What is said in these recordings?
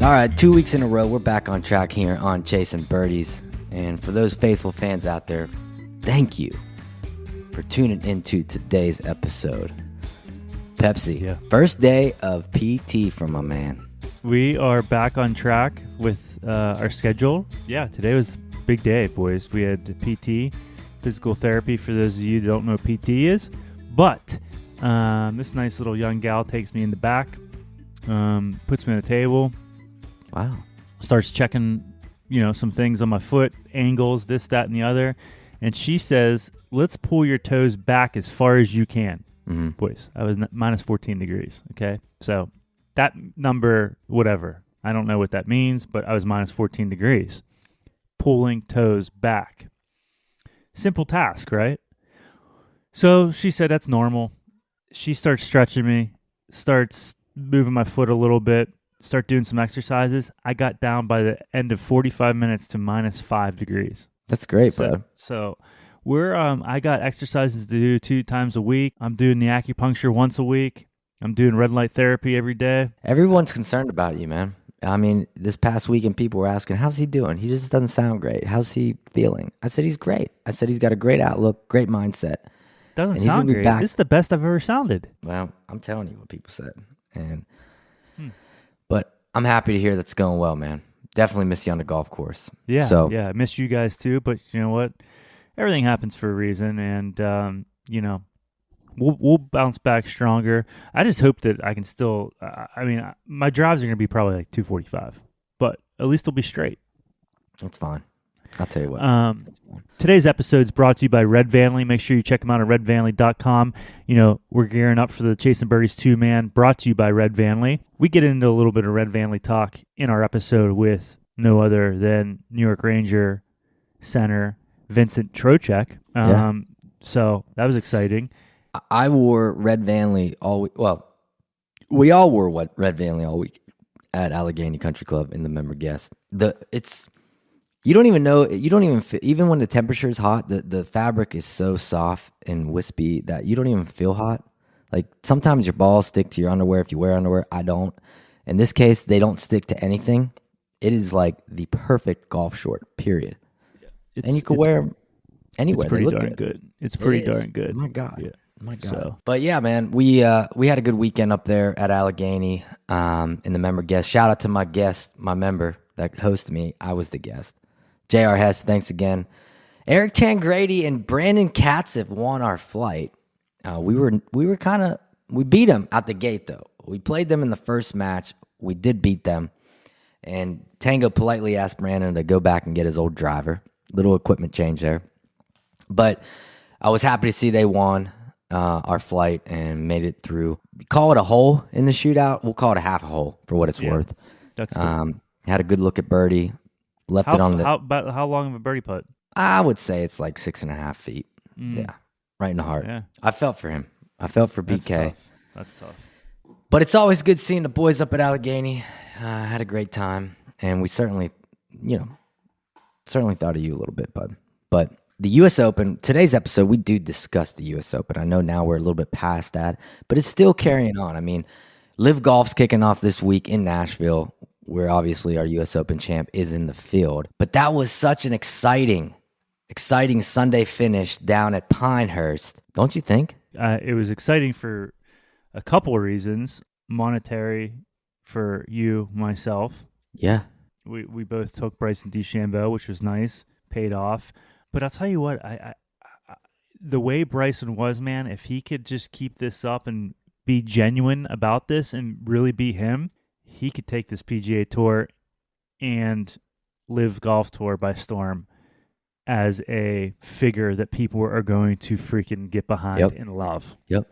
All right, 2 weeks in a row, we're back on track here on Chasing Birdies. And for those faithful fans out there, thank you for tuning into today's episode. Pepsi, First day of PT for my man. We are back on track with our schedule. Yeah, today was a big day, boys. We had PT, physical therapy, for those of you who don't know what PT is. But this nice little young gal takes me in the back, puts me on a table. Wow. Starts checking, some things on my foot, angles, this, that, and the other. And she says, let's pull your toes back as far as you can. Mm-hmm. Boys, I was minus 14 degrees, okay? So that number, whatever. I don't know what that means, but I was minus 14 degrees. Pulling toes back. Simple task, right? So she said that's normal. She starts stretching me, starts moving my foot a little bit, start doing some exercises. I got down by the end of 45 minutes to minus 5 degrees. That's great, bud. So we're I got exercises to do 2 times a week. I'm doing the acupuncture once a week. I'm doing red light therapy every day. Everyone's concerned about you, man. I mean, this past weekend, people were asking, how's he doing? He just doesn't sound great. How's he feeling? I said, he's great. I said, he's got a great outlook, great mindset. Doesn't sound great. This is the best I've ever sounded. Well, I'm telling you what people said. But I'm happy to hear that's going well, man. Definitely miss you on the golf course. Yeah, I miss you guys too. But you know what? Everything happens for a reason, and we'll bounce back stronger. I just hope that I can still. My drives are going to be probably like 245, but at least they'll be straight. That's fine. I'll tell you what. Today's episode is brought to you by Red Vanley. Make sure you check them out at redvanley.com. We're gearing up for the Chasing Birdies 2, man. Brought to you by Red Vanley. We get into a little bit of Red Vanley talk in our episode with no other than New York Ranger center Vincent Troch. So that was exciting. I wore Red Vanley all week. Well, we all wore Red Vanley all week at Allegheny Country Club in the member guest. You don't even know, even when the temperature is hot, the fabric is so soft and wispy that you don't even feel hot. Like sometimes your balls stick to your underwear if you wear underwear. I don't. In this case, they don't stick to anything. It is like the perfect golf short, period. And you can wear them anywhere. It's pretty darn good. It's pretty darn good. My God. Yeah. My God. So. But yeah, man, we had a good weekend up there at Allegheny in the member guest. Shout out to my guest, my member that hosted me. I was the guest. J.R. Hess, thanks again. Eric Tangrady and Brandon Katzif won our flight. We beat them out the gate, though. We played them in the first match. We did beat them. And Tango politely asked Brandon to go back and get his old driver. Little equipment change there. But I was happy to see they won our flight and made it through. Call it a hole in the shootout. We'll call it a half a hole for what it's worth. That's good. Had a good look at birdie. How long of a birdie putt? I would say it's like 6.5 feet. Yeah, right in the heart. Yeah. I felt for him. I felt for BK. That's tough. But it's always good seeing the boys up at Allegheny. Had a great time, and we certainly thought of you a little bit, bud. But the U.S. Open, today's episode, we do discuss the U.S. Open. I know now we're a little bit past that, but it's still carrying on. I mean, Live Golf's kicking off this week in Nashville, where obviously our U.S. Open champ is in the field. But that was such an exciting Sunday finish down at Pinehurst. Don't you think? It was exciting for a couple of reasons. Monetary for you, myself. Yeah. We both took Bryson DeChambeau, which was nice, paid off. But I'll tell you what, I the way Bryson was, man, if he could just keep this up and be genuine about this and really be him, he could take this PGA Tour and Live Golf Tour by storm as a figure that people are going to freaking get behind and love. Yep.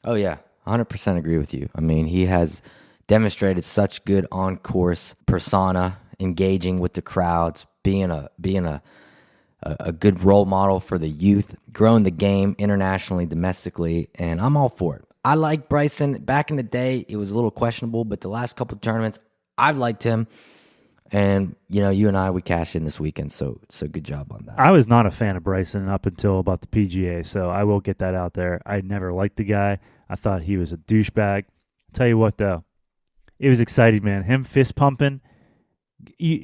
Oh, yeah. 100% agree with you. I mean, he has demonstrated such good on-course persona, engaging with the crowds, being a good role model for the youth, growing the game internationally, domestically, and I'm all for it. I like Bryson. Back in the day, it was a little questionable, but the last couple of tournaments, I've liked him. And, you and I, we cashed in this weekend, so good job on that. I was not a fan of Bryson up until about the PGA, so I will get that out there. I never liked the guy. I thought he was a douchebag. I'll tell you what, though, It was exciting, man. Him fist pumping.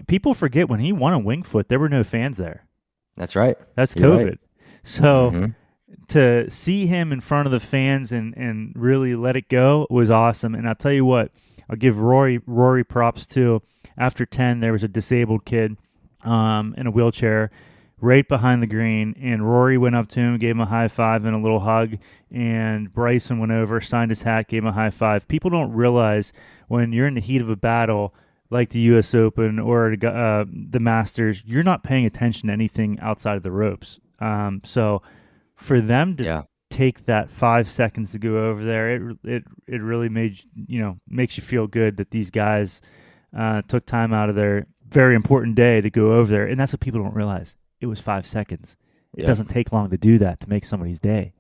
People forget when he won a wing foot, there were no fans there. That's right. That's You're COVID. right. So Mm-hmm. to see him in front of the fans and really let it go was awesome. And I'll tell you what, I'll give Rory props too. After 10, there was a disabled kid in a wheelchair right behind the green, and Rory went up to him, gave him a high five and a little hug, and Bryson went over, signed his hat, gave him a high five. People don't realize when you're in the heat of a battle like the U.S. Open or the Masters, you're not paying attention to anything outside of the ropes. So for them to take that 5 seconds to go over there, it really makes you feel good that these guys took time out of their very important day to go over there, and that's what people don't realize. It was 5 seconds. It doesn't take long to do that to make somebody's day,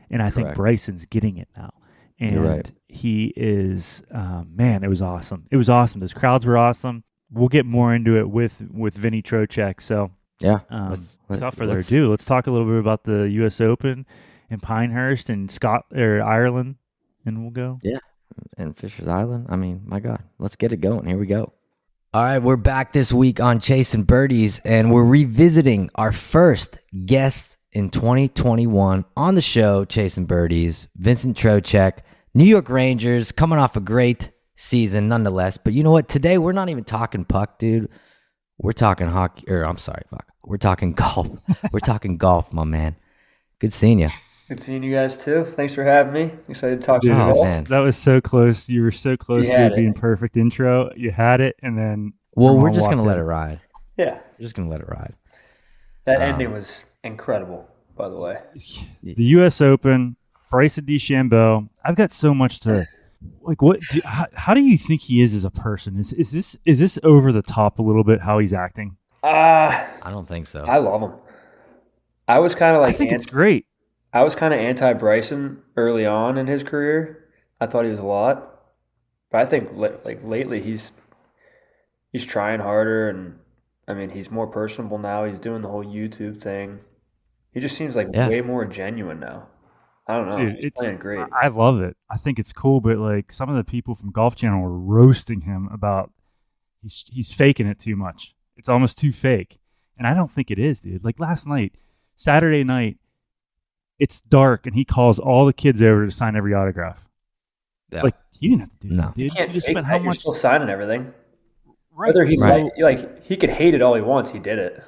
and I think Bryson's getting it now. And he is, man, it was awesome. It was awesome. Those crowds were awesome. We'll get more into it with Vinny Trocheck. So without further ado, let's talk a little bit about the U.S. Open in Pinehurst and Ireland, and we'll go. Yeah, and Fisher's Island. I mean, my God, let's get it going. Here we go. All right, we're back this week on Chasing Birdies, and we're revisiting our first guest in 2021 on the show, Chasing Birdies, Vincent Trocheck, New York Rangers, coming off a great season nonetheless. But you know what? Today, we're not even talking puck, dude. We're talking hockey, fuck. We're talking golf. We're talking golf, my man. Good seeing you. Good seeing you guys, too. Thanks for having me. Excited to talk to you guys. guys. Man. That was so close. You were so close to it being perfect intro. You had it, and then... Well, we're just going to let it ride. Yeah. We're just going to let it ride. That ending was incredible, by the way. The U.S. Open, Bryson DeChambeau. I've got so much to... Like, how do you think he is as a person? Is this over the top a little bit, how he's acting? I don't think so. I love him. I was kind of like... I think it's great. I was kind of anti-Bryson early on in his career. I thought he was a lot. But I think like lately he's trying harder, and I mean he's more personable now. He's doing the whole YouTube thing. He just seems like way more genuine now. I don't know. Dude, he's playing great. I love it. I think it's cool, but like some of the people from Golf Channel were roasting him about he's faking it too much. It's almost too fake. And I don't think it is, dude. Like last night, Saturday night, it's dark, and he calls all the kids over to sign every autograph. Yeah. Like he didn't have to do that, dude. You can't just fake spent that. how much? You're still signing everything. Right. Whether he's like he could hate it all he wants, he did it.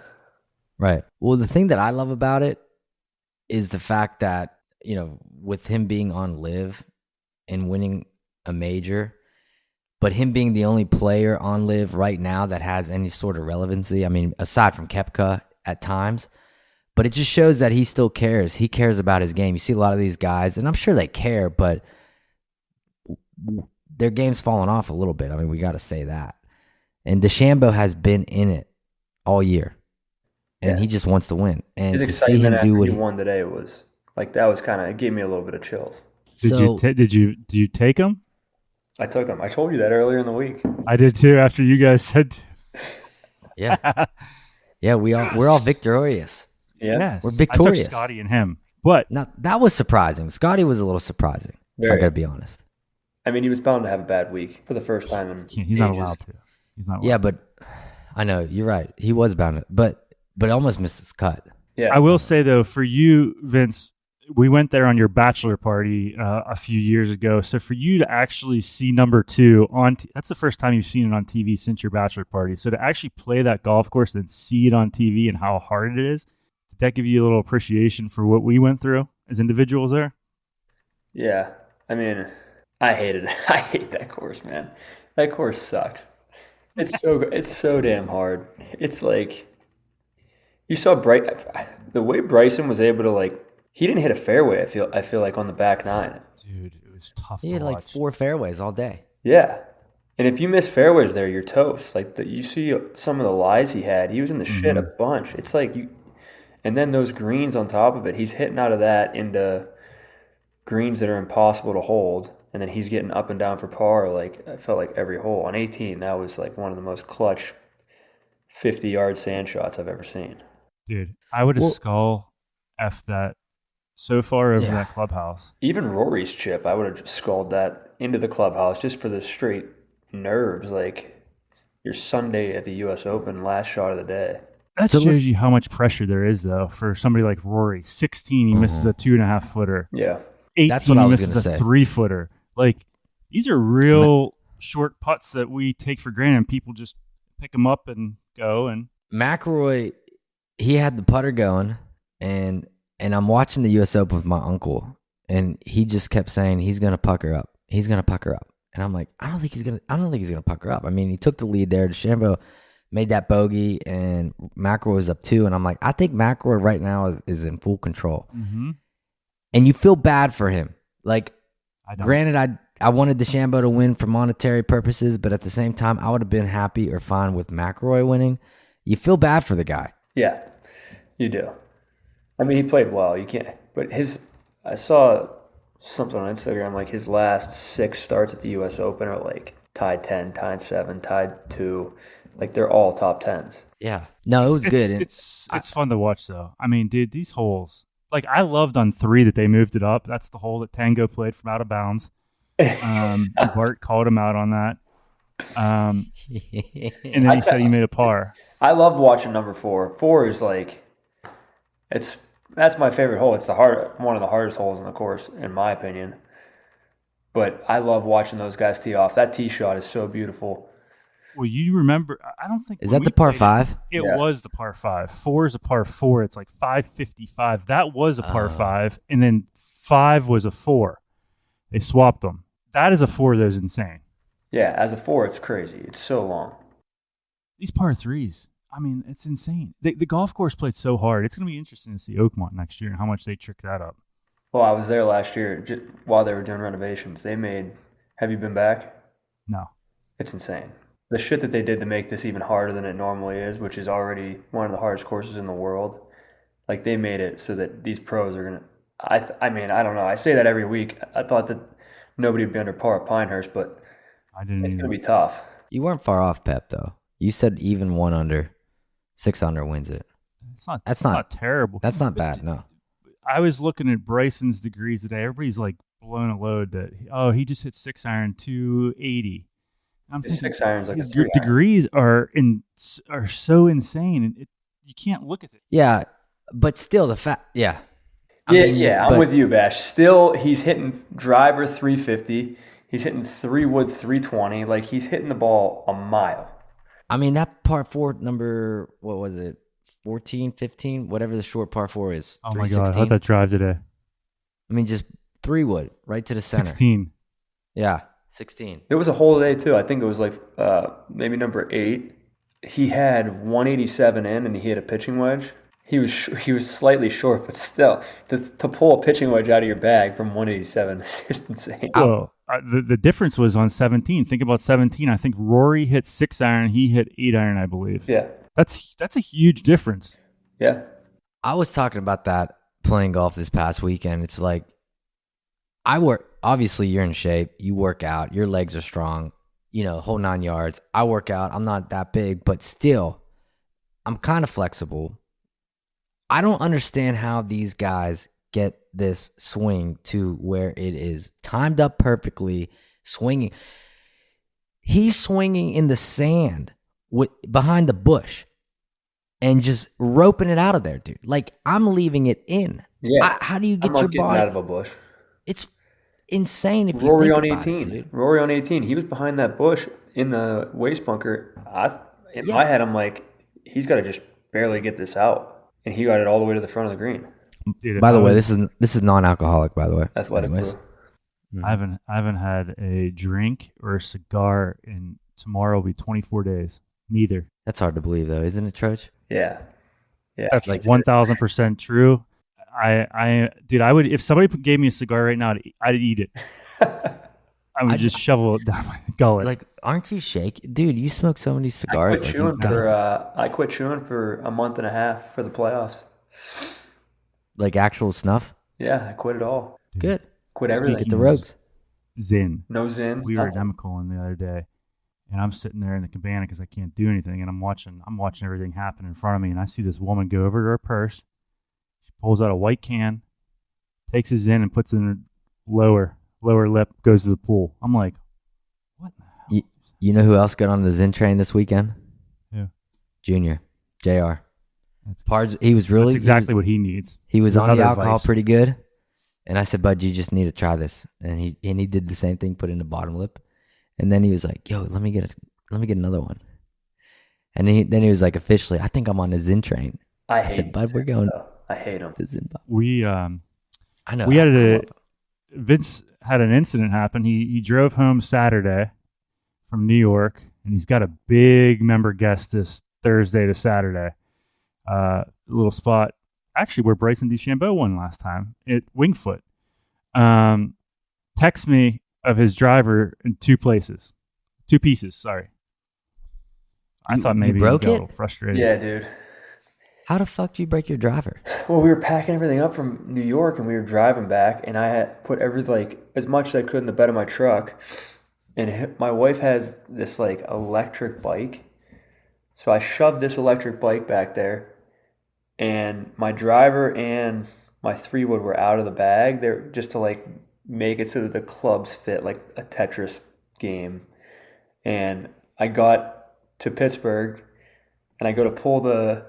Right. Well, the thing that I love about it is the fact that, you know, with him being on LIV and winning a major, but him being the only player on LIV right now that has any sort of relevancy. I mean, aside from Koepka at times. But it just shows that he still cares. He cares about his game. You see a lot of these guys, and I'm sure they care, but their game's fallen off a little bit. I mean, we got to say that. And DeChambeau has been in it all year, and he just wants to win. And his to see him do what he won today was like that was kind of it gave me a little bit of chills. Did you take him? I took him. I told you that earlier in the week. I did too. After you guys said, yeah, yeah, we're all victorious. Yeah. Yes, we're victorious. I took Scotty and him, but now that was surprising. Scotty was a little surprising. If I got to be honest. I mean, he was bound to have a bad week for the first time in he's not allowed to. He's not allowed. Yeah, but I know you're right. He was bound to, but almost missed his cut. Yeah. I will say though, for you, Vince, we went there on your bachelor party a few years ago. So for you to actually see number 2 on, that's the first time you've seen it on TV since your bachelor party. So to actually play that golf course and then see it on TV and how hard it is, did that give you a little appreciation for what we went through as individuals there? Yeah. I mean, I hated it. I hate that course, man. That course sucks. It's so damn hard. It's like you saw the way Bryson was able to he didn't hit a fairway. I feel like on the back 9. Dude, it was tough. He had watch. like 4 fairways all day. Yeah, and if you miss fairways there, you're toast. You see some of the lies he had. He was in the shit a bunch. It's like you, and then those greens on top of it. He's hitting out of that into greens that are impossible to hold. And then he's getting up and down for par, I felt like every hole. On 18, that was one of the most clutch 50-yard sand shots I've ever seen. Dude, I would have skull F that so far over that clubhouse. Even Rory's chip, I would have sculled that into the clubhouse just for the straight, nerves like your Sunday at the U.S. Open, last shot of the day. That So shows you how much pressure there is, though, for somebody like Rory. 16, he misses a 2.5 footer. Yeah. 18, That's what I he was misses gonna a say. 3-footer. Like, these are real short putts that we take for granted, and people just pick them up and go. And McIlroy, he had the putter going, and I'm watching the U.S. Open with my uncle, and he just kept saying he's gonna pucker up. He's gonna pucker up, and I'm like, I don't think he's gonna pucker up. I mean, he took the lead there. DeChambeau made that bogey, and McIlroy was up 2, and I'm like, I think McIlroy right now is in full control, and you feel bad for him. Like, granted, I wanted DeChambeau to win for monetary purposes, but at the same time, I would have been happy or fine with McIlroy winning. You feel bad for the guy. Yeah, you do. I mean, he played well. You can't. But I saw something on Instagram like his last 6 starts at the U.S. Open are like tied 10, tied 7, tied 2. Like they're all top 10s. Yeah. No, it was good. It's fun to watch, though. I mean, dude, these holes. Like, I loved on 3 that they moved it up. That's the hole that Tango played from out of bounds. Bart called him out on that. And then he said he made a par. I love watching number 4. 4 is like, that's my favorite hole. It's one of the hardest holes in the course, in my opinion. But I love watching those guys tee off. That tee shot is so beautiful. Well, you remember, I don't think. Is that the par 5? It was the par 5. 4 is a par 4. It's like 555. That was a par 5. And then 5 was a 4. They swapped them. That is a 4 that is insane. Yeah, as a 4, it's crazy. It's so long. These par 3s, I mean, it's insane. The golf course played so hard. It's going to be interesting to see Oakmont next year and how much they trick that up. Well, I was there last year while they were doing renovations. Have you been back? No. It's insane. The shit that they did to make this even harder than it normally is, which is already one of the hardest courses in the world. Like, they made it so that these pros are going to, I mean, I don't know. I say that every week. I thought that nobody would be under par at Pinehurst, but it's going to be tough. You weren't far off, Pep, though. You said even 1 under, 6 under wins it. That's not terrible. That's not bad, no. I was looking at Bryson's degrees today. Everybody's like blown a load that, he just hit 6 iron 280. I'm thinking 6 irons like his degrees are so insane, and you can't look at it. Yeah, but still the fact, yeah. I'm with you, Bash. Still, he's hitting driver 350. He's hitting 3-wood 320. Like, he's hitting the ball a mile. I mean, that par 4 number, what was it, 14, 15, whatever the short par 4 is. Oh, my God. How'd that drive today? I mean, just 3-wood, right to the center. 16. Yeah, 16. There was a hole today, too. I think it was like maybe number 8. He had 187 in, and he hit a pitching wedge. He was slightly short, but still, to pull a pitching wedge out of your bag from 187 is just insane. Well, the difference was on 17. Think about 17. I think Rory hit 6 iron. He hit 8 iron, I believe. Yeah. That's a huge difference. Yeah. I was talking about that playing golf this past weekend. It's like, obviously you're in shape. You work out. Your legs are strong. Whole 9 yards. I work out. I'm not that big, but still, I'm kind of flexible. I don't understand how these guys get this swing to where it is timed up perfectly, swinging. He's swinging in the sand behind the bush and just roping it out of there, dude. Like, I'm leaving it in. Yeah. How do you get I'm not your getting body out of a bush? It's insane if you Rory think on about 18. it, dude. Rory on 18. He was behind that bush in the waste bunker. In my head, I'm like, he's got to just barely get this out. And he got it all the way to the front of the green. Dude, by the way, this is non-alcoholic, by the way. Athletic Anyways. brew. I haven't had a drink or a cigar in tomorrow will be 24 days. Neither. That's hard to believe, though, isn't it, Troch? Yeah. Yeah. That's like 1,000% true. Dude, I would, if somebody gave me a cigar right now, I'd eat it. I would just shovel it down my gullet. Like, aren't you shaking? Dude, you smoke so many cigars. I quit chewing for a month and a half for the playoffs. Like actual snuff? Yeah, I quit it all. Good. Quit everything. Get the rogues. Zin. No Zins. We were at Emicolin the other day, and I'm sitting there in the cabana because I can't do anything, and I'm watching everything happen in front of me, and I see this woman go over to her purse. She pulls out a white can, takes a Zin, and puts it in her lower lip, goes to the pool. I'm like, what the hell? You know who else got on the Zen train this weekend? Yeah. Junior, JR. He was really. That's exactly what he needs. He was on the Another alcohol vice. pretty good, and I said, "Bud, you just need to try this." And he did the same thing, put in the bottom lip, and then he was like, "Yo, let me get another one." And then he was like, officially, I think I'm on the Zen train. I said, "Bud, we're going." I hate him. To Zen. I know. Vince had an incident happen. He drove home Saturday from New York, and he's got a big member guest this Thursday to Saturday. Little spot, actually, where Bryson DeChambeau won last time at Wingfoot. Text me of his driver in two pieces. Sorry, I thought maybe you broke got a it. little frustrated. Yeah, dude. How the fuck do you break your driver? Well, we were packing everything up from New York, and we were driving back, and I had put as much as I could in the bed of my truck. And my wife has this like electric bike, so I shoved this electric bike back there, and my driver and my 3-wood were out of the bag. They're just to like make it so that the clubs fit like a Tetris game. And I got to Pittsburgh, and I go to pull the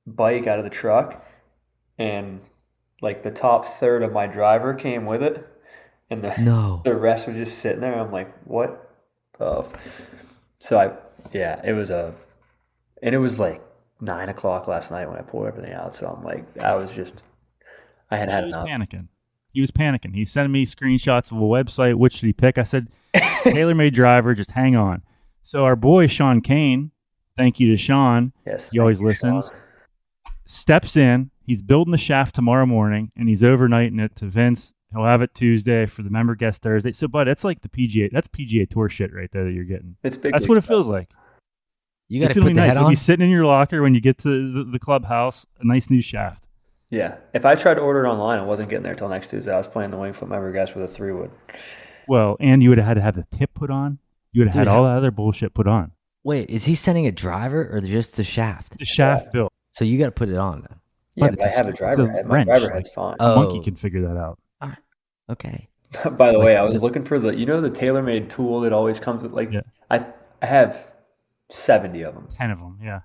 bike out of the truck, and like the top third of my driver came with it, and the rest was just sitting there. I'm like, what the so it was like 9:00 last night when I pulled everything out. So I'm like, I had enough. He was panicking. He's sending me screenshots of a website. Which should he pick? I said, tailor-made driver, just hang on. So our boy Sean Kane, thank you to Sean. Yes, he always listens. Sean. Steps in. He's building the shaft tomorrow morning, and he's overnighting it to Vince. He'll have it Tuesday for the member guest Thursday. So, bud, that's like the PGA. That's PGA Tour shit right there that you're getting. It's big. That's what it feels like. You got to put the head on. It'll be sitting in your locker when you get to the clubhouse. A nice new shaft. Yeah. If I tried to order it online, I wasn't getting there till next Tuesday. I was playing the Wingfoot member guest with a 3-wood. Well, and you would have had to have the tip put on. You would have had all that other bullshit put on. Wait, is he sending a driver or just the shaft? The shaft built. So you got to put it on then. Yeah, but I have a driver head. My driver head's fine. A monkey can figure that out. All right. Okay. By the way, I was looking for the TaylorMade tool that always comes with I have 70 of them. 10 of them, yeah.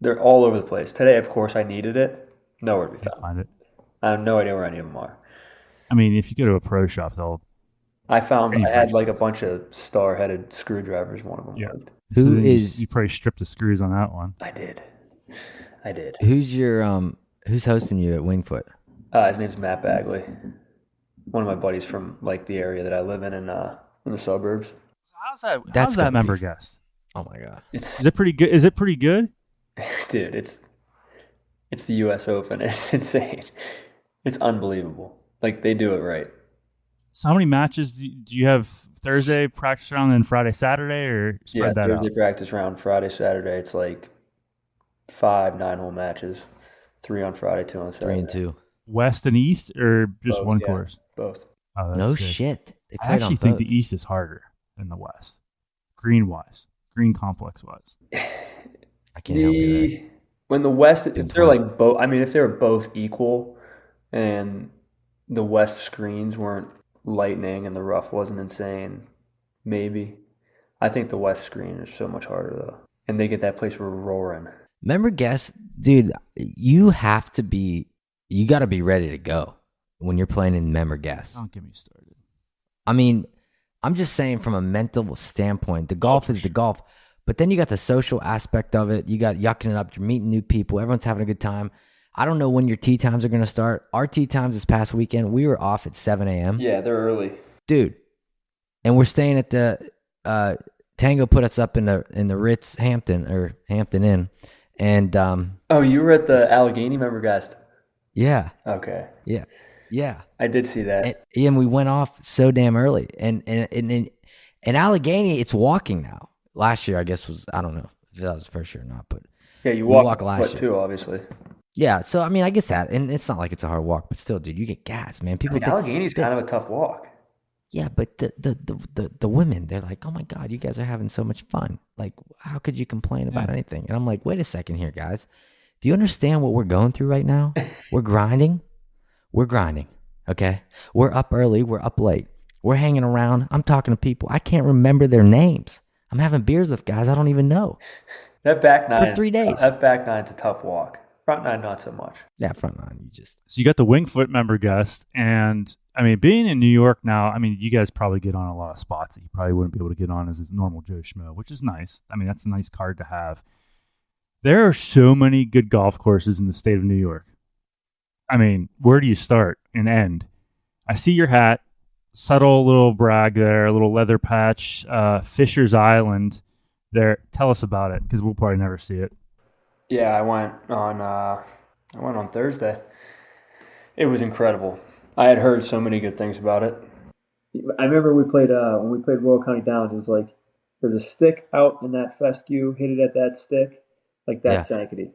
They're all over the place. Today, of course, I needed it. Nowhere to be found. Find it. I have no idea where any of them are. I mean, if you go to a pro shop, they'll. I had like a bunch of star-headed screwdrivers. One of them. Yeah. So you probably stripped the screws on that one. I did. Who's hosting you at Wingfoot? His name's Matt Bagley. One of my buddies from like the area that I live in the suburbs. So how's that member guest? Oh my god. Is it pretty good? Dude, it's the US Open. It's insane. It's unbelievable. Like they do it right. So how many matches do you have? Thursday practice round, then Friday, Saturday, or spread that out? Thursday practice round, Friday, Saturday. It's like 5 9-hole matches. 3 on Friday, 2 on Saturday. 3 and 2. West and East, or just both, one course? Both. Oh, that's no sick. shit. I actually think the East is harder than the West, green complex wise. I can't help you there. When the West, if they're like both, I mean, if they were both equal, and the West screens weren't lightning and the rough wasn't insane, maybe. I think the West screen is so much harder though, and they get that place roaring. Member guest, dude, you got to be ready to go when you're playing in member guest. Don't get me started. I mean, I'm just saying from a mental standpoint, the golf is the golf, but then you got the social aspect of it. You got yucking it up. You're meeting new people. Everyone's having a good time. I don't know when your tee times are going to start. Our tee times this past weekend, we were off at 7 a.m. Yeah, they're early. Dude. And we're staying at the Tango put us up in the Ritz Hampton Inn. And you were at the Allegheny member guest. Yeah. Okay. Yeah. Yeah. I did see that. And we went off so damn early. And Allegheny, it's walking now. Last year, I guess was, I don't know if that was the first year or not, but yeah, you walked last year too, obviously. Yeah, so I mean, I guess that, and it's not like it's a hard walk, but still, dude, you get gas, man. Allegheny's kind of a tough walk. Yeah, but the women, they're like, oh my god, you guys are having so much fun. Like, how could you complain about anything? And I'm like, wait a second here, guys. Do you understand what we're going through right now? We're grinding. Okay, we're up early. We're up late. We're hanging around. I'm talking to people. I can't remember their names. I'm having beers with guys I don't even know That back for nine, 3 days. that back nine's a tough walk. Front nine, not so much. Yeah, front line. You just So you got the Wingfoot member guest, and I mean, being in New York now, I mean, you guys probably get on a lot of spots that you probably wouldn't be able to get on as a normal Joe Schmo, which is nice. I mean, that's a nice card to have. There are so many good golf courses in the state of New York. I mean, where do you start and end? I see your hat, subtle little brag there, a little leather patch, Fisher's Island there. Tell us about it, because we'll probably never see it. Yeah, I went on Thursday. It was incredible. I had heard so many good things about it. I remember we played when we played Royal County Downs. It was like there's a stick out in that fescue. Hit it at that stick, like that's sanctity.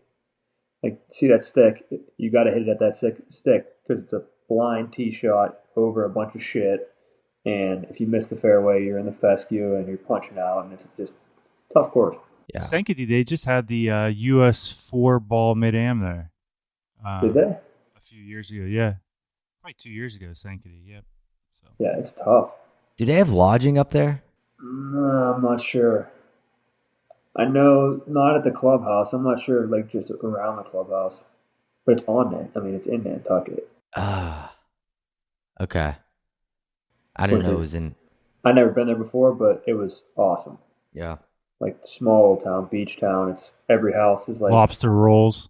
Like see that stick, you got to hit it at that stick because it's a blind tee shot over a bunch of shit. And if you miss the fairway, you're in the fescue and you're punching out, and it's just tough course. yeah. Sankey, they just had the US 4-ball mid-am there. Did they? A few years ago, yeah. Probably 2 years ago, Sankey, yep. So. Yeah, it's tough. Do they have lodging up there? I'm not sure. I know not at the clubhouse. I'm not sure, like just around the clubhouse, but it's on there. I mean, it's in Nantucket. Ah, okay. I didn't know it was in. I've never been there before, but it was awesome. Yeah. Like small town, beach town. It's every house is like Lobster rolls.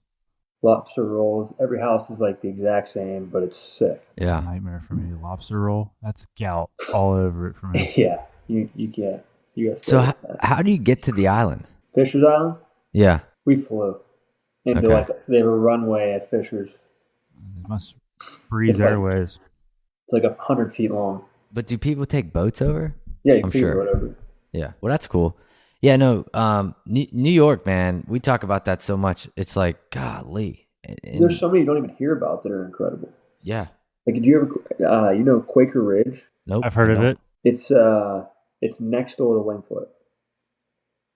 lobster rolls. Every house is like the exact same, but it's sick. It's Yeah. a nightmare for me. Lobster roll. That's gout all over it for me. Yeah, you can't. You got So how do you get to the island? Fisher's Island. Yeah. We flew into Okay. like they have a runway at Fisher's. It must breeze It's like- airways. It's like 100 feet long. But do people take boats over? Yeah, you I'm can figure sure. whatever. Yeah. Well, that's cool. Yeah, no, New York, man, we talk about that so much. It's like, golly. And- There's so many you don't even hear about that are incredible. yeah. Like, did you ever, you know, Quaker Ridge? Nope. I've heard I of don't. it. It's next door to Wingfoot,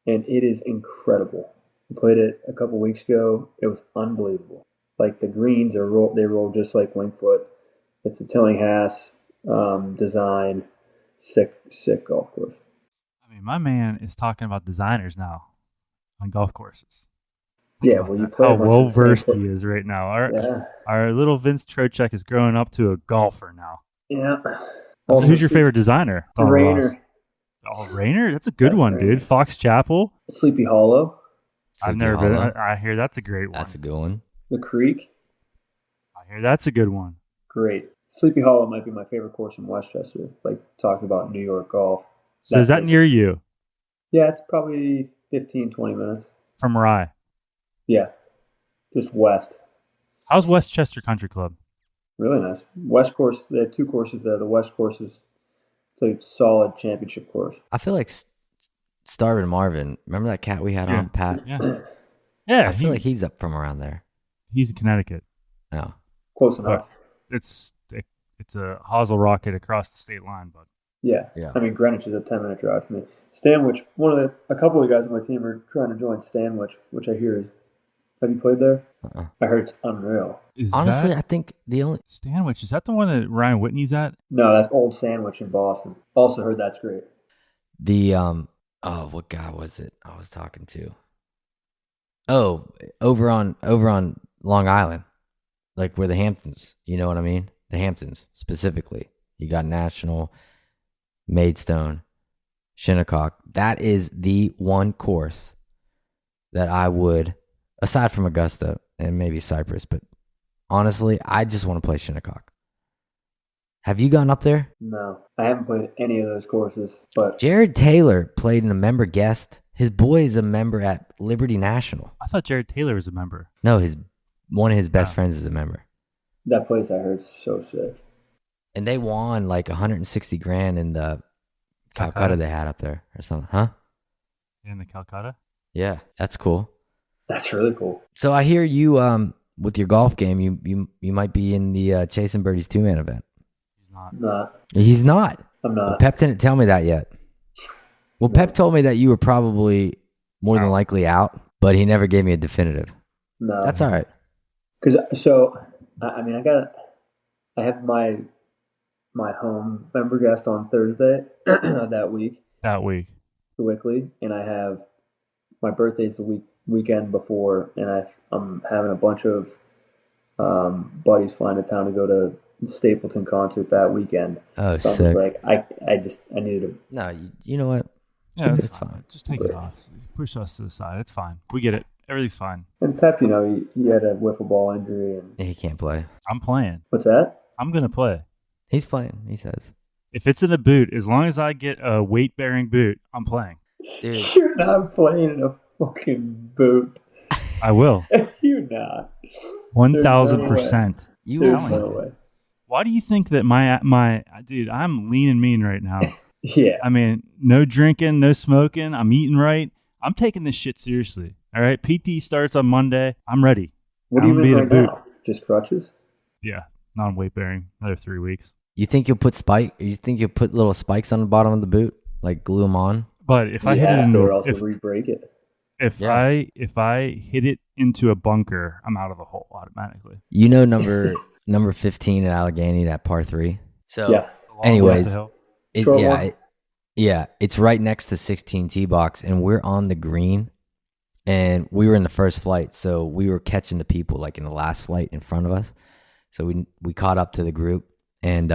and it is incredible. We played it a couple weeks ago. It was unbelievable. Like the greens they roll just like Wingfoot. It's a Tillinghast design, sick golf course. I mean, my man is talking about designers now on golf courses. Think Yeah, about well, you that. play a how bunch of well the same versed foot- he is right now. Yeah, Our little Vince Trocheck is growing up to a golfer now. yeah. So who's your favorite designer? Don Ross. Rayner, Oh, Rayner? That's a good That's one, Rayner. dude. Fox Chapel. Sleepy Hollow, I've Sleepy never been. Hollow. I hear that's a great one. That's a good one. the Creek, I hear that's a good one. great. Sleepy Hollow might be my favorite course in Westchester. Like talking about New York golf. So is that near you Yeah, it's probably 15, 20 minutes. from Rye? Yeah, just west. How's Westchester Country Club? Really nice. West course, they have two courses there. The West course is it's a solid championship course. I feel like Starvin Marvin. Remember that cat we had Yeah. on, Pat? Yeah, yeah. I feel like he's up from around there. he's in Connecticut. Oh. Close enough. It's a hosel rocket across the state line, but Yeah. Yeah. I mean, Greenwich is a 10-minute drive for me. Stanwich, a couple of the guys on my team are trying to join Stanwich, which I hear is. Have you played there? Uh-uh. I heard it's unreal. is Honestly, that I think the only Stanwich? Is that the one that Ryan Whitney's at? No, that's Old Sandwich in Boston. Also heard that's great. what guy was it I was talking to? Oh, over on Long Island, like where the Hamptons. You know what I mean? The Hamptons specifically. You got National, Maidstone, Shinnecock. That is the one course that I would, aside from Augusta and maybe Cypress, but honestly, I just want to play Shinnecock. Have you gone up there? No, I haven't played any of those courses, but Jared Taylor played in a member guest. His boy is a member at Liberty National. I thought Jared Taylor was a member. No, one of his best Oh. friends is a member. that place I heard is so sick. And they won like 160 grand in the Calcutta Calcutta? they had up there or something. Huh? In the Calcutta? Yeah, that's cool. That's really cool. So I hear you with your golf game, you might be in the Chasing Birdies 2-man event. He's not. Not, He's not. I'm Well, not. Pep didn't tell me that yet. Well, Pep told me that you were probably more than likely out, but he never gave me a definitive. No, That's all right. Because I mean, I have my home member guest on Thursday that week. That week. Wickly, and I have my birthday's the weekend before, and I'm having a bunch of buddies flying to town to go to the Stapleton concert that weekend. Oh, So I'm just sick. like, I needed to. No, you know what? Yeah, It's it's fine. fine. Just take it off. Push us to the side. It's fine. We get it. Everything's fine. And Pep, he had a wiffle ball injury, and He can't play. I'm playing. what's that? I'm gonna play. He's playing. He says, If it's in a boot, as long as I get a weight-bearing boot, I'm playing. "Dude, You're not playing in a fucking boot. I will. You're not. 1,000%. you There's will no find it." way. Why do you think that my dude? I'm lean and mean right now. Yeah. I mean, no drinking, no smoking. I'm eating right. I'm taking this shit seriously. All right. PT starts on Monday. I'm ready. What do you I'm mean made a right boot. now? Just crutches? Yeah. Non-weight bearing. Another 3 weeks. You think you'll put You think you'll put little spikes on the bottom of the boot, like glue them on? But if I You hit it have to, or in, else you'll re-break it. if Yeah. I hit it into a bunker, I'm out of the hole automatically. You know, number 15 at Allegheny, that par 3. So, Yeah. anyways, What Short one? it's right next to 16 tee box, and we're on the green, and we were in the first flight, so we were catching the people like in the last flight in front of us. So we caught up to the group, and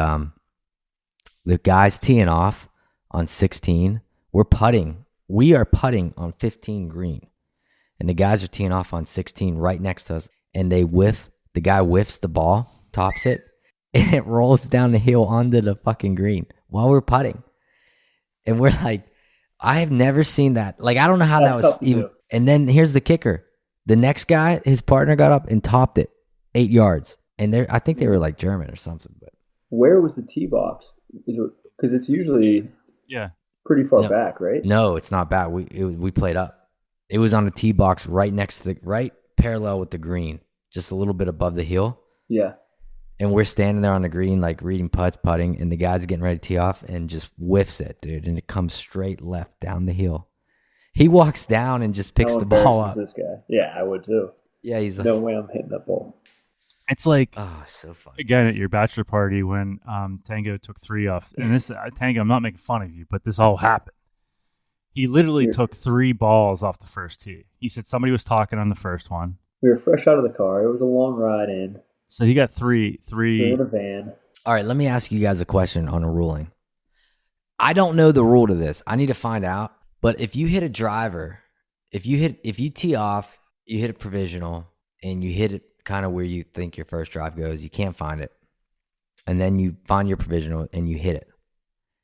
the guys teeing off on 16. We're putting. We are putting on 15 green, and the guys are teeing off on 16 right next to us, and they whiff. The guy whiffs the ball, tops it, and it rolls down the hill onto the fucking green while we're putting. And we're like, I have never seen that. Like, I don't know how That's that was tough to even. do. And then here's the kicker. The next guy, his partner got up and topped it 8 yards. And I think they were like German or something. But Where was the tee box? Is it because it's usually Yeah. pretty far No. back, right? no, it's not bad. We played up. It was on the tee box right next to right parallel with the green, just a little bit above the hill. Yeah. And we're standing there on the green, like reading putting, and the guy's getting ready to tee off and just whiffs it, dude. And it comes straight left down the hill. He walks down and just picks How the ball embarrassed up. is this guy? Yeah, I would too. Yeah, he's like, No way I'm hitting that ball. It's like, oh, so funny. again, at your bachelor party when Tango took 3 off. And this, Tango, I'm not making fun of you, but this all happened. He literally took 3 balls off the first tee. He said somebody was talking on the first one. We were fresh out of the car. It was a long ride in. So he got three. We were in a van. All right, let me ask you guys a question on a ruling. I don't know the rule to this. I need to find out. But if you hit a driver, if you tee off, you hit a provisional, and you hit it kind of where you think your first drive goes, you can't find it. And then you find your provisional and you hit it.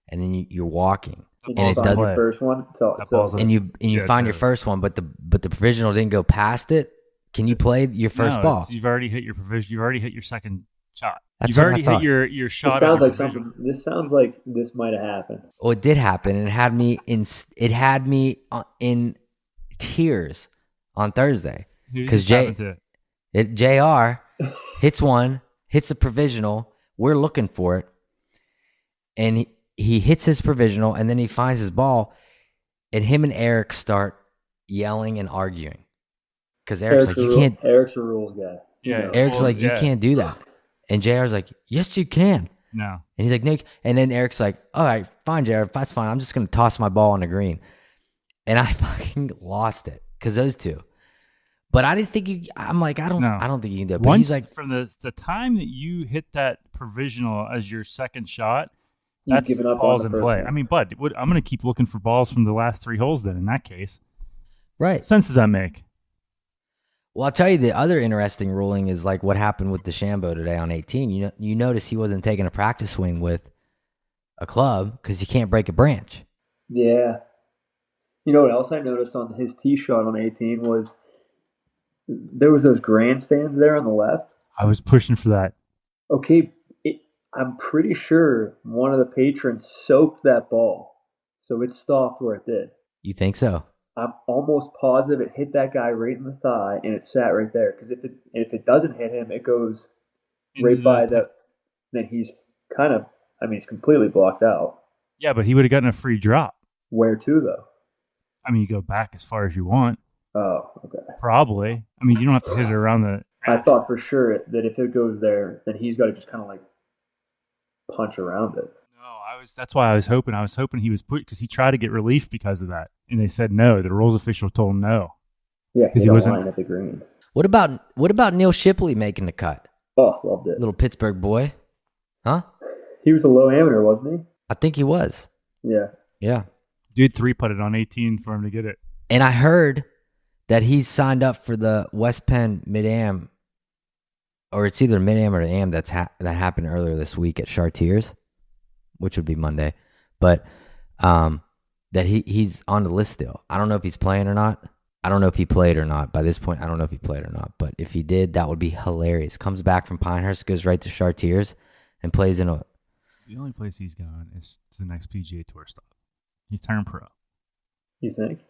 And then you're walking. And And you it find doesn't your play. first one. That ball's And you Yeah, find your totally. first one, but the provisional didn't go past it. Can you play your first No, ball? you've already hit your provision. You've already hit your second shot. That's You've what I already thought. hit your This shot. sounds at your like provisional. something. This sounds like this might have happened. Well, it did happen, and it had me in tears on Thursday. Who 'Cause just happened to it? JR hits one, hits a provisional. We're looking for it, and he hits his provisional, and then he finds his ball, and him and Eric start yelling and arguing because Eric's like, you can't. Eric's a rules guy. Yeah. Eric's Well, like, you yeah. can't do that, and JR's like, yes, you can. No. And he's like, Nick. And then Eric's like, all right, fine, Jared. That's fine. I'm just going to toss my ball on the green. And I fucking lost it because those two. But I didn't think I'm like, I don't think you can do it. But Once he's like, from the time that you hit that provisional as your second shot, You've that's given up on balls the in first play. one. I mean, bud, I'm going to keep looking for balls from the last 3 holes then in that case. right. What sense does that make? Well, I'll tell you the other interesting ruling is like what happened with DeChambeau today on 18. You notice he wasn't taking a practice swing with a club because you can't break a branch. Yeah. You know what else I noticed on his tee shot on 18 was there was those grandstands there on the left. I was pushing for that. Okay, I'm pretty sure one of the patrons soaked that ball, so it stopped where it did. You think so? I'm almost positive it hit that guy right in the thigh, and it sat right there. Because if it doesn't hit him, it goes right Into by the- the. Then he's kind of. I mean, he's completely blocked out. Yeah, but he would have gotten a free drop. Where to though? I mean, you go back as far as you want. Oh, okay. Probably. I mean, you don't have to hit it around the. I thought for sure that if it goes there, then he's got to just kind of like punch around it. No, That's why I was hoping. I was hoping he was put because he tried to get relief because of that, and they said no. The rules official told him no Yeah, because he he wasn't wasn't. line at the green. What about Neil Shipley making the cut? Oh, loved it. Little Pittsburgh boy, huh? He was a low amateur, wasn't I think he was. he? Yeah. Yeah. Dude, 3-putted on 18 for him to get it. And I heard that he's signed up for the West Penn Mid-Am, or it's either Mid-Am or the Am that happened earlier this week at Chartiers, which would be Monday. But that he's on the list still. I don't know if he's playing or not. I don't know if he played or not. By this point, I don't know if he played or not. But if he did, that would be hilarious. Comes back from Pinehurst, goes right to Chartiers, and plays in a... The only place he's going is the next PGA Tour stop. He's turned pro. You think?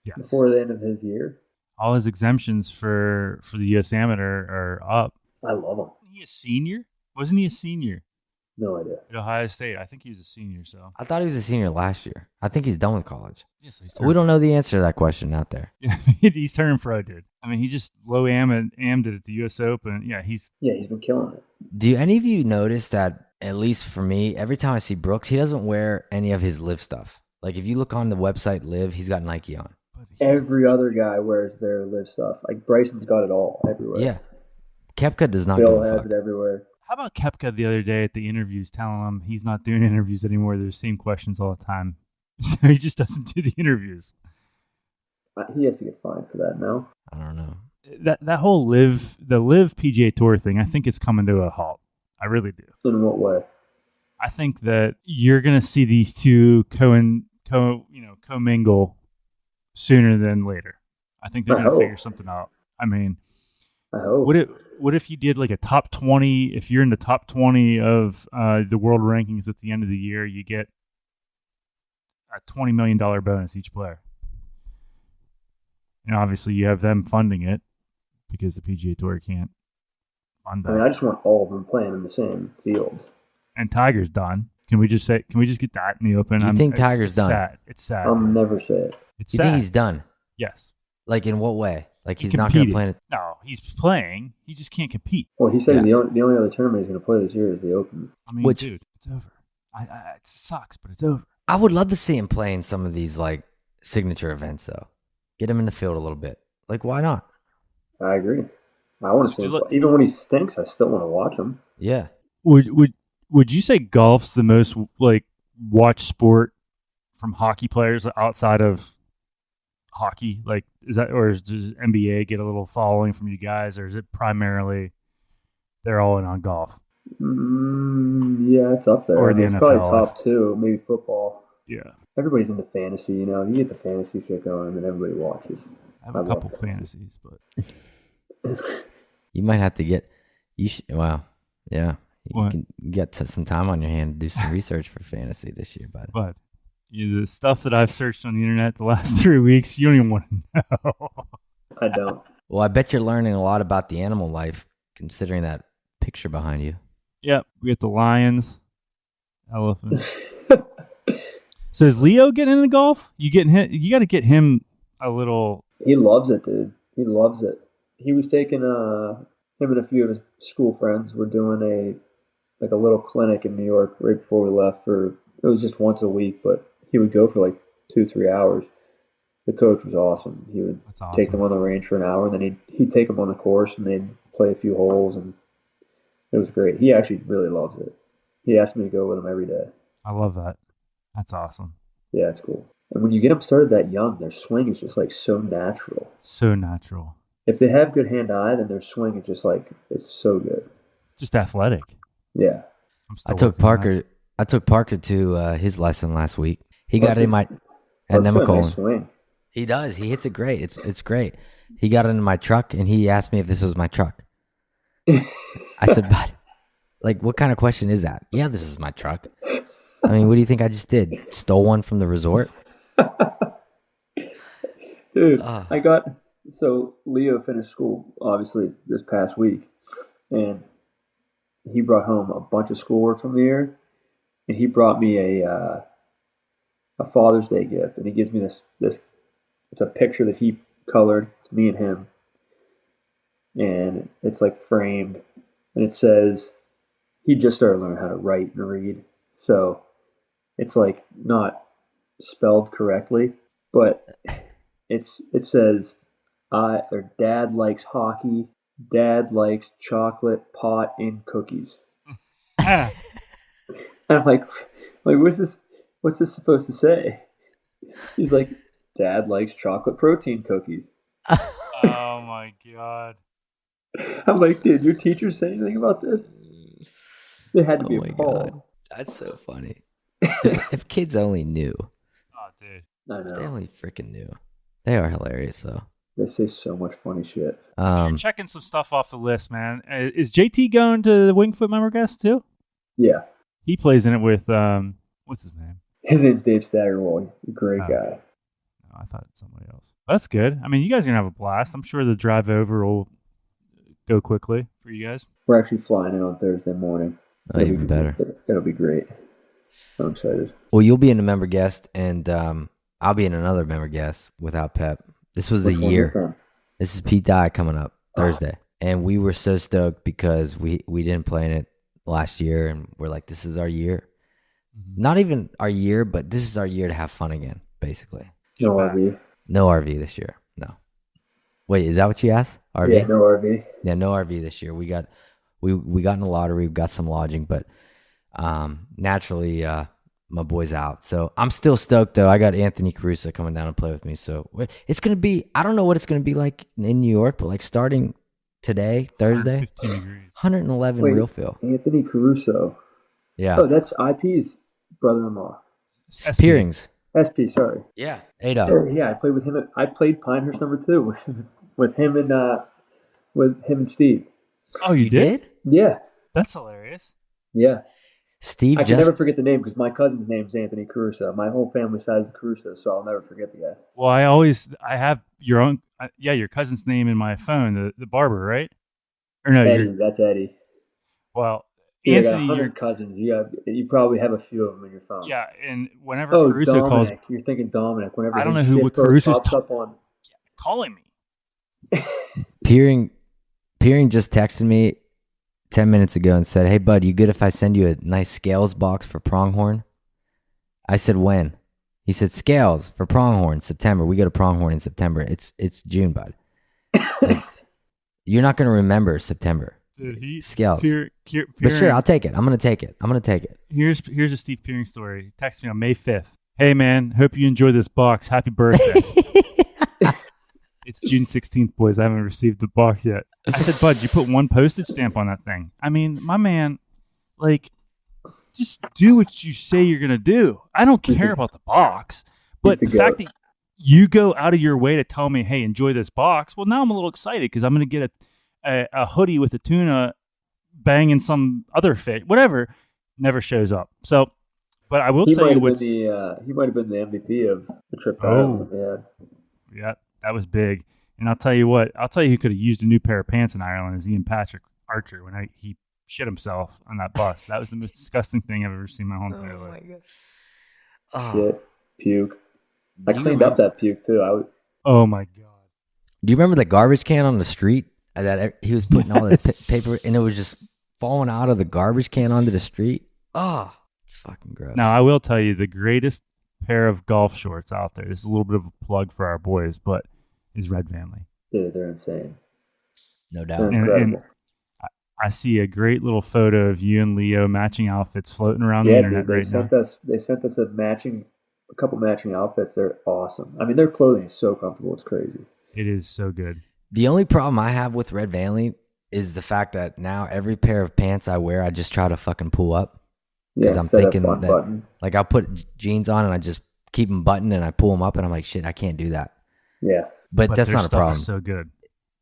Yes. Before the end of his year? All his exemptions for the U.S. Amateur are up. I love him. Wasn't he a senior? Wasn't he a senior No idea. at Ohio State? I think he was a senior. So I thought he was a senior last year. I think he's done with college. yes, he's We don't know the answer to that question out there. Yeah, he's turning pro, dude. I mean, he just low ammed it at the U.S. Open. Yeah, he's been killing it. Do any of you notice that, at least for me, every time I see Brooks, he doesn't wear any of his Live stuff? Like, if you look on the website Live, he's got Nike on. Every other guy wears their live stuff. Like Bryson's got it all everywhere. Yeah. Kepka does not Bill give a has fuck. it everywhere. How about Koepka the other day at the interviews telling him he's not doing interviews anymore? They're the same questions all the time. So he just doesn't do the interviews. He has to get fined for that now. I don't know. That whole the Live PGA Tour thing, I think it's coming to a halt. I really do. In what way? I think that you're going to see these two commingle sooner than later. I think they're going to figure something out. I mean, I hope. What if you did like a top 20? If you're in the top 20 of the world rankings at the end of the year, you get a $20 million bonus each player. And obviously, you have them funding it because the PGA Tour can't fund that. I mean, I just want all of them playing in the same fields. And Tiger's done. Can we just get that in the Open? You think Tiger's it's done? Sad. It's sad. I'll never say it. It's You sad. think he's done? Yes. Like, in what way? Like, he's He not going to competed. play it? No, he's playing. He just can't compete. Well, he said Yeah. the only other tournament he's going to play this year is the Open. I mean, Which- dude, it's over. It sucks, but it's over. I would love to see him play in some of these, like, signature events, though. Get him in the field a little bit. Like, why not? I agree. I want to see him. Even when he stinks, I still want to watch him. Yeah. Would you say golf's the most like watched sport from hockey players outside of hockey? Like, is that, or does NBA get a little following from you guys, or is it primarily they're all in on golf? Yeah, it's up there. Or the it's NFL, probably top two, maybe football. Yeah, Everybody's into fantasy, you know. You get the fantasy shit going, and then everybody watches. I have a couple fantasies, but You might have to get... Wow. Yeah. You What? can get some time on your hand to do some research for fantasy this year, bud. But the stuff that I've searched on the internet the last 3 weeks, you don't even want to know. I don't. Well, I bet you're learning a lot about the animal life, considering that picture behind you. Yep, we got the lions, elephants. So is Leo getting into golf? You got to get him a little. He loves it, dude. He loves it. He was taking him and a few of his school friends were doing a little clinic in New York right before we left. It was just once a week, but he would go for like 2-3 hours. The coach was awesome. He would take them on the range for an hour, and then he'd take them on the course, and they'd play a few holes, and it was great. He actually really loves it. He asked me to go with him every day. I love that. That's awesome. Yeah, it's cool. And when you get them started that young, their swing is just like so natural. It's so natural. If they have good hand-eye, then their swing is just like, it's so good. It's just athletic. Yeah. I took Parker to his lesson last week. He got in my at Nemacolin. Nice swing. He does. He hits it great. It's great. He got into my truck and he asked me if this was my truck. I said, "But, like, what kind of question is that?" "Yeah, this is my truck." I mean, what do you think I just did? Stole one from the resort? Dude, so Leo finished school, obviously, this past week, and he brought home a bunch of schoolwork from the year, and he brought me a Father's Day gift, and he gives me this, it's a picture that he colored, it's me and him, and it's like framed, and it says, he just started learning how to write and read, so It's like not spelled correctly, but it says or Dad likes hockey. Dad likes chocolate pot and cookies. Ah, And I'm like what's this? What's this supposed to say? He's like, Dad likes chocolate protein cookies. oh my god. I'm like, did your teacher say anything about this? They had to be Oh my appalled. God. That's so funny. If kids only knew. Oh, dude. I If they know. only freaking knew. They are hilarious, though. They say so much funny shit. So you're checking some stuff off the list, man. Is JT going to the Wingfoot Member Guest too? Yeah. He plays in it with what's his name? His name's Dave Staggerwall. Great guy. Oh, I thought somebody else. That's good. I mean, you guys are gonna have a blast. I'm sure the drive over will go quickly for you guys. We're actually flying in on Thursday morning. Oh, even better. It'll be great. I'm excited. Well, you'll be in a member guest, and I'll be in another member guest without Pep. This was Which the one year. this time? This is Pete Dye coming up Thursday. And we were so stoked because we didn't play in it last year, and we're like, this is our year. Not even our year, but this is our year to have fun again, basically. No RV. No RV this year. No. Wait, is that what you asked? RV? Yeah, no RV. Yeah, no RV this year. We got in the lottery. We got some lodging, but naturally, my boy's out. So I'm still stoked, though. I got Anthony Caruso coming down to play with me. So it's going to be, I don't know what it's going to be like in New York, but like starting today, Thursday, 15 degrees. 111 Wait, real feel. Anthony Caruso. Yeah. Oh, that's IP's brother-in-law. Peerings. SP, sorry. Yeah. 8-0. Yeah, I played with him. I played Pinehurst #2 with him and Steve. Oh, you did? Yeah, That's hilarious. yeah. Steve I can just never forget the name because my cousin's name's Anthony Caruso. My whole family side is Caruso, so I'll never forget the guy. Well, I have your own, your cousin's name in my phone, the barber, right? Or no, Eddie, that's Eddie. well, Dude, I got Anthony, 100 cousins. You probably have a few of them in your phone. yeah, and whenever Oh, Caruso Dominic. calls, You're thinking Dominic. Whenever I don't his know who shit Caruso's pops up on. calling me. Peering just texted me 10 minutes ago and said, "Hey, bud, you good if I send you a nice scales box for pronghorn?" I said, "When?" He said, "Scales for pronghorn, September. We go to pronghorn in September. It's June, bud. Like, you're not going to remember September. Dude, Scales. Peering, But sure, I'll take it. I'm going to take it. Here's a Steve Peering story. He texted me on May 5th. Hey, man, hope you enjoy this box. Happy birthday. It's June 16th, boys. I haven't received the box yet. I said, bud, you put one postage stamp on that thing. I mean, my man, like, just do what you say you're going to do. I don't care about the box. But the fact that you go out of your way to tell me, hey, enjoy this box, well, now I'm a little excited because I'm going to get a hoodie with a tuna banging some other fish, whatever, never shows up. So, but I will tell you what. He might have been the MVP of the trip. Yeah, that was big. And I'll tell you what. I'll tell you who could have used a new pair of pants in Ireland is Ian Patrick Archer when he shit himself on that bus. That was the most disgusting thing I've ever seen in my whole entire life. God. Shit, puke. I cleaned up that puke too. Oh my god. Do you remember the garbage can on the street that he was putting all the paper and it was just falling out of the garbage can onto the street? Oh, it's fucking gross. Now I will tell you the greatest pair of golf shorts out there. This is a little bit of a plug for our boys, but is Red Vanley. Dude, they're insane. No doubt. And I see a great little photo of you and Leo matching outfits floating around the internet right now. They sent us a couple matching outfits. They're awesome. I mean, their clothing is so comfortable. It's crazy. It is so good. The only problem I have with Red Vanley is the fact that now every pair of pants I wear, I just try to fucking pull up. Because I'm thinking that, like, I'll put jeans on and I just keep them buttoned and I pull them up and I'm like, shit, I can't do that. Yeah. But that's their not a problem. Is so good.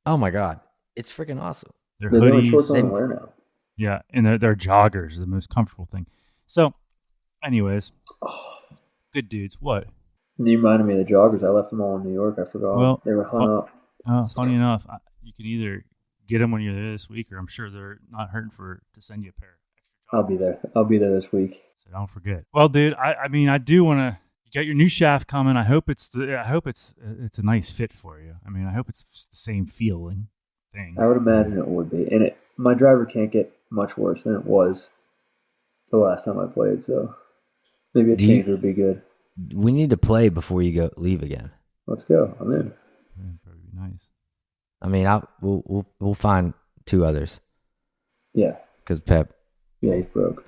Oh my God. It's freaking awesome. Their They're hoodies. shorts on wear now. Yeah. And their joggers, the most comfortable thing. So, anyways, good dudes. What? You reminded me of the joggers. I left them all in New York. I forgot. Well, they were hung up. Funny enough, you can either get them when you're there this week, or I'm sure they're not hurting to send you a pair. I'll be there. I'll be there this week. So don't forget. Well, dude, I mean, I do want to. You got your new shaft coming. I hope it's a nice fit for you. I mean, I hope it's the same feeling thing. I would imagine it would be, and my driver can't get much worse than it was the last time I played. So Maybe a change would be good. We need to play before you leave again. Let's go. I'm in. That would be nice. I mean, we'll find 2 others. Yeah. Because Pep. Yeah, he's broke.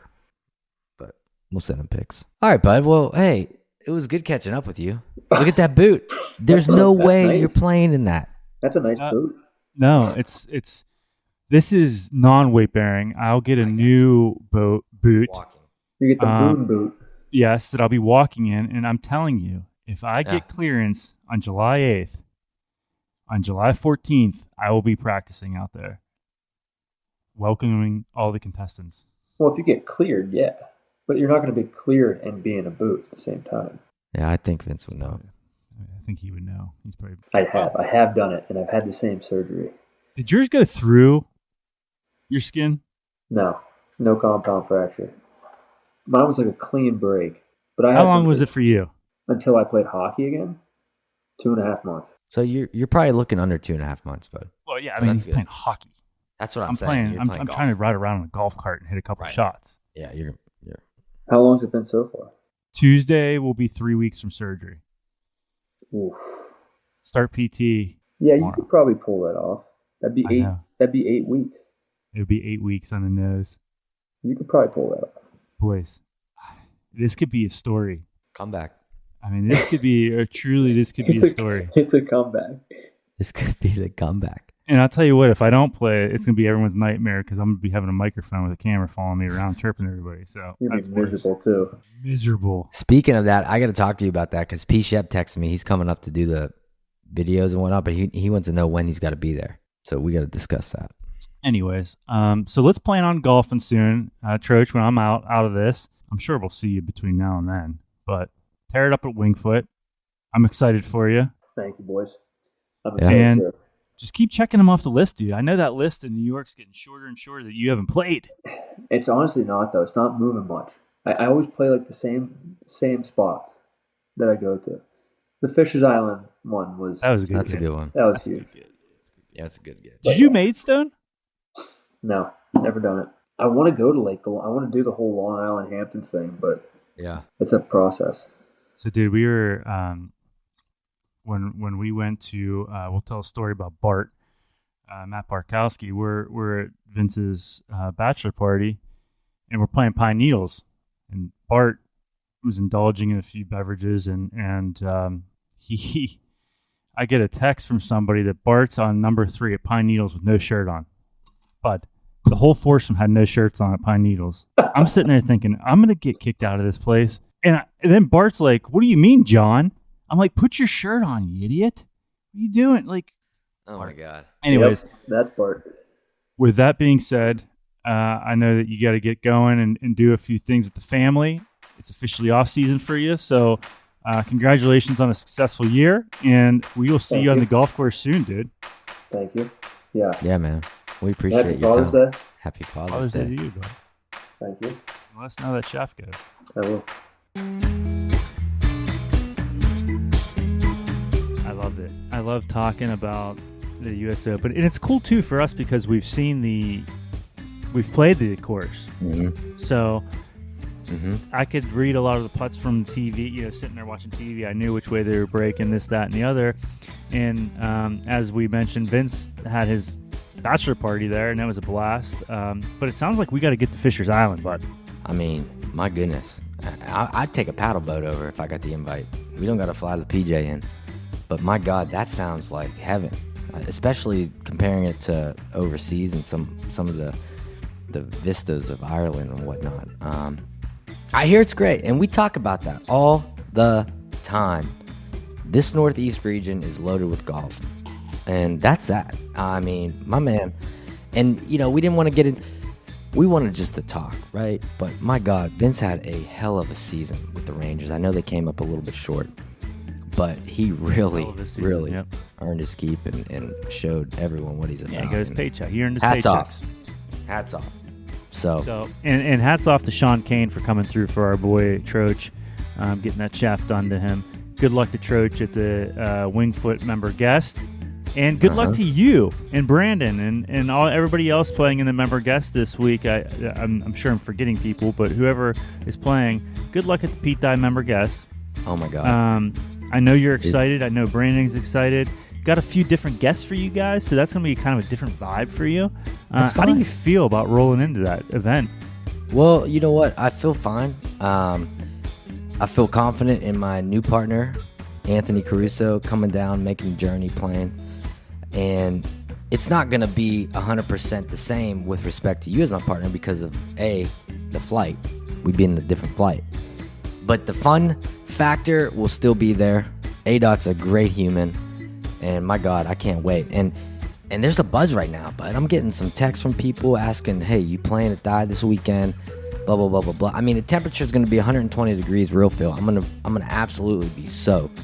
But we'll send him pics. All right, bud. Well, hey, it was good catching up with you. Look at that boot. There's no way nice. You're playing in that. That's a nice boot. No, it's. This is non-weight bearing. I'll get a new boot. Walking. You get the boom boot. Yes, that I'll be walking in, and I'm telling you, if I get clearance on July 8th, on July 14th, I will be practicing out there, welcoming all the contestants. Well, if you get cleared, yeah. But you're not going to be cleared and be in a boot at the same time. Yeah, I think Vince would know. I think he would know. He's probably. I have done it, and I've had the same surgery. Did yours go through your skin? No compound fracture. Mine was like a clean break. But how long was it for you? Until I played hockey again, 2.5 months. So you're probably looking under 2.5 months, bud. Well, yeah, I mean he's playing hockey. That's what I'm saying. I'm trying to ride around on a golf cart and hit a couple of shots. Yeah, you're. How long has it been so far? Tuesday will be 3 weeks from surgery. Oof. Start PT. Yeah, tomorrow. You could probably pull that off. That'd be 8. That'd be 8 weeks. It would be 8 weeks on the nose. You could probably pull that off. Boys, this could be a story. Comeback. I mean, this could be a story. It's a comeback. This could be the comeback. And I'll tell you what, if I don't play it, it's going to be everyone's nightmare because I'm going to be having a microphone with a camera following me around, chirping everybody. So you're going to be miserable, too. Miserable. Speaking of that, I got to talk to you about that because P. Shep texted me. He's coming up to do the videos and whatnot, but he wants to know when he's got to be there. So we got to discuss that. Anyways, so let's plan on golfing soon. Troch, when I'm out of this, I'm sure we'll see you between now and then. But tear it up at Wingfoot. I'm excited for you. Thank you, boys. I'm excited too. Just keep checking them off the list, dude. I know that list in New York's getting shorter and shorter that you haven't played. It's honestly not, though. It's not moving much. I always play like the same spots that I go to. The Fisher's Island one was... That was a good That's a good one. That was huge. Yeah, that's a good guess. Did you Maidstone? No, never done it. I want to go to I want to do the whole Long Island Hamptons thing, but yeah, it's a process. So, dude, we were... When we went to, we'll tell a story about Bart, Matt Barkowski. We're at Vince's bachelor party, and we're playing Pine Needles. And Bart was indulging in a few beverages, and I get a text from somebody that Bart's on number 3 at Pine Needles with no shirt on. But the whole foursome had no shirts on at Pine Needles. I'm sitting there thinking, I'm going to get kicked out of this place. And then Bart's like, "What do you mean, John?" I'm like, "Put your shirt on, you idiot. What are you doing?" Like, oh my God. Anyways, that's Bart. With that being said, I know that you got to get going and do a few things with the family. It's officially off season for you. So congratulations on a successful year. And we will see you on the golf course soon, dude. Thank you. Yeah. Yeah, man. We appreciate Happy your Father's time. Day. Happy Father's Day. To you, bro. Thank you. Let us know how that chef goes. I will. I loved it. I love talking about the U.S. Open. And it's cool, too, for us because we've played the course. Mm-hmm. So I could read a lot of the putts from TV, sitting there watching TV. I knew which way they were breaking, this, that, and the other. And as we mentioned, Vince had his bachelor party there, and that was a blast. But it sounds like we got to get to Fisher's Island, bud. I mean, my goodness. I'd take a paddle boat over if I got the invite. We don't got to fly the PJ in. But my God, that sounds like heaven, especially comparing it to overseas and some of the vistas of Ireland and whatnot. I hear it's great, and we talk about that all the time. This Northeast region is loaded with golf, and that's that. I mean, my man, and we didn't want to get in. We wanted just to talk, right? But my God, Vince had a hell of a season with the Rangers. I know they came up a little bit short, but he really earned his keep and showed everying what he's about. Yeah, he got his paycheck. He earned his hats paychecks. Hats off. So and hats off to Sean Kane for coming through for our boy Troch, getting that shaft done to him. Good luck to Troch at the Wingfoot member guest. And good luck to you and Brandon and everybody else playing in the member guest this week. I'm sure I'm forgetting people, but whoever is playing, good luck at the Pete Dye member guest. Oh my God. I know you're excited. I know Brandon's excited. Got a few different guests for you guys, so that's going to be kind of a different vibe for you. How do you feel about rolling into that event? Well, you know what? I feel fine. I feel confident in my new partner, Anthony Caruso, coming down, making the journey, playing. And it's not going to be 100% the same with respect to you as my partner because of, the flight. We'd be in a different flight. But the fun factor will still be there. A-Dot's a great human. And my God, I can't wait. And there's a buzz right now, but I'm getting some texts from people asking, hey, you playing at Dye this weekend? Blah, blah, blah, blah, blah. I mean, the temperature is going to be 120 degrees real feel. I'm gonna absolutely be soaked.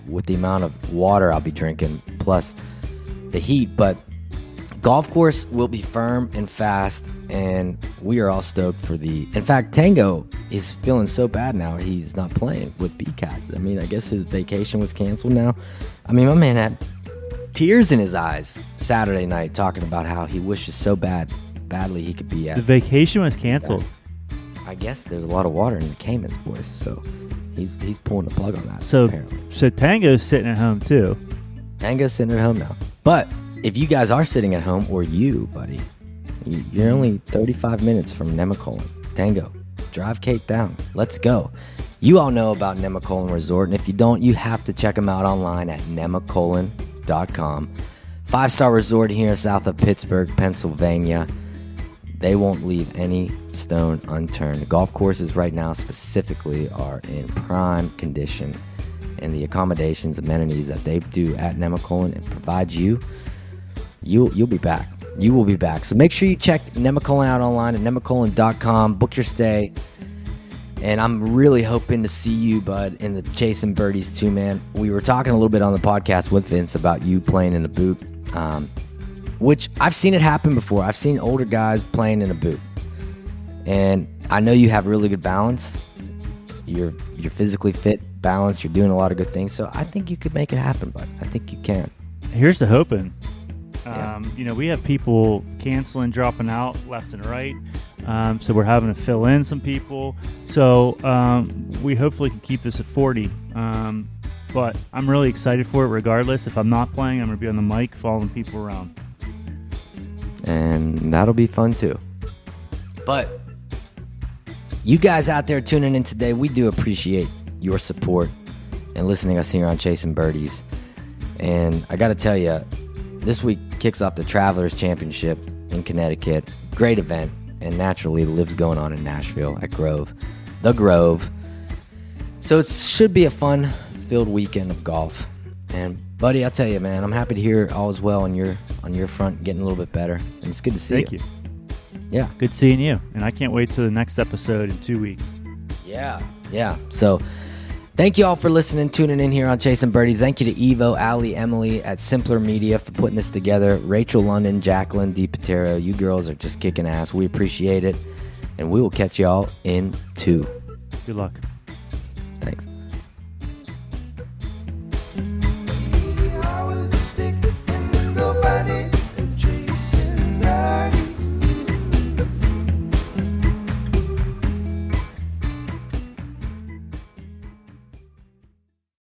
With the amount of water I'll be drinking, plus the heat. But golf course will be firm and fast, and we are all stoked for in fact, Tango is feeling so bad now he's not playing with B-Cats. I mean, I guess his vacation was canceled now. I mean, my man had tears in his eyes Saturday night talking about how he wishes so badly he could be at. The vacation was canceled. I guess there's a lot of water in the Caymans, boys, so he's pulling the plug on that. So, apparently. So Tango's sitting at home too. Tango's sitting at home now. But if you guys are sitting at home, or you, buddy, you're only 35 minutes from Nemacolin. Tango, drive Kate down. Let's go. You all know about Nemacolin Resort, and if you don't, you have to check them out online at nemacolin.com. 5-star resort here south of Pittsburgh, Pennsylvania. They won't leave any stone unturned. The golf courses right now specifically are in prime condition, and the accommodations, amenities that they do at Nemacolin and provide you'll be back. You will be back. So make sure you check Nemacolin out online at nemacolin.com. Book your stay. And I'm really hoping to see you, bud, in the Chasing Birdies too, man. We were talking a little bit on the podcast with Vince about you playing in a boot. Which I've seen it happen before. I've seen older guys playing in a boot. And I know you have really good balance. You're physically fit, balanced. You're doing a lot of good things. So I think you could make it happen, bud. I think you can. Here's the hoping. Yeah. We have people canceling, dropping out left and right. So we're having to fill in some people. So we hopefully can keep this at 40. But I'm really excited for it regardless. If I'm not playing, I'm going to be on the mic following people around. And that'll be fun too. But you guys out there tuning in today, we do appreciate your support and listening to us here on Chasing Birdies. And I got to tell you, this week kicks off the Travelers Championship in Connecticut. Great event. And naturally, the Live's going on in Nashville at the Grove. So it should be a fun-filled weekend of golf. And buddy, I'll tell you, man, I'm happy to hear all is well on your front, getting a little bit better. And it's good to see you. Thank you. Yeah. Good seeing you. And I can't wait till the next episode in 2 weeks. Yeah. So thank you all for listening, tuning in here on Chasing Birdies. Thank you to Evo, Ali, Emily at Simpler Media for putting this together. Rachel London, Jacqueline DiPatero. You girls are just kicking ass. We appreciate it. And we will catch y'all in 2. Good luck. Thanks.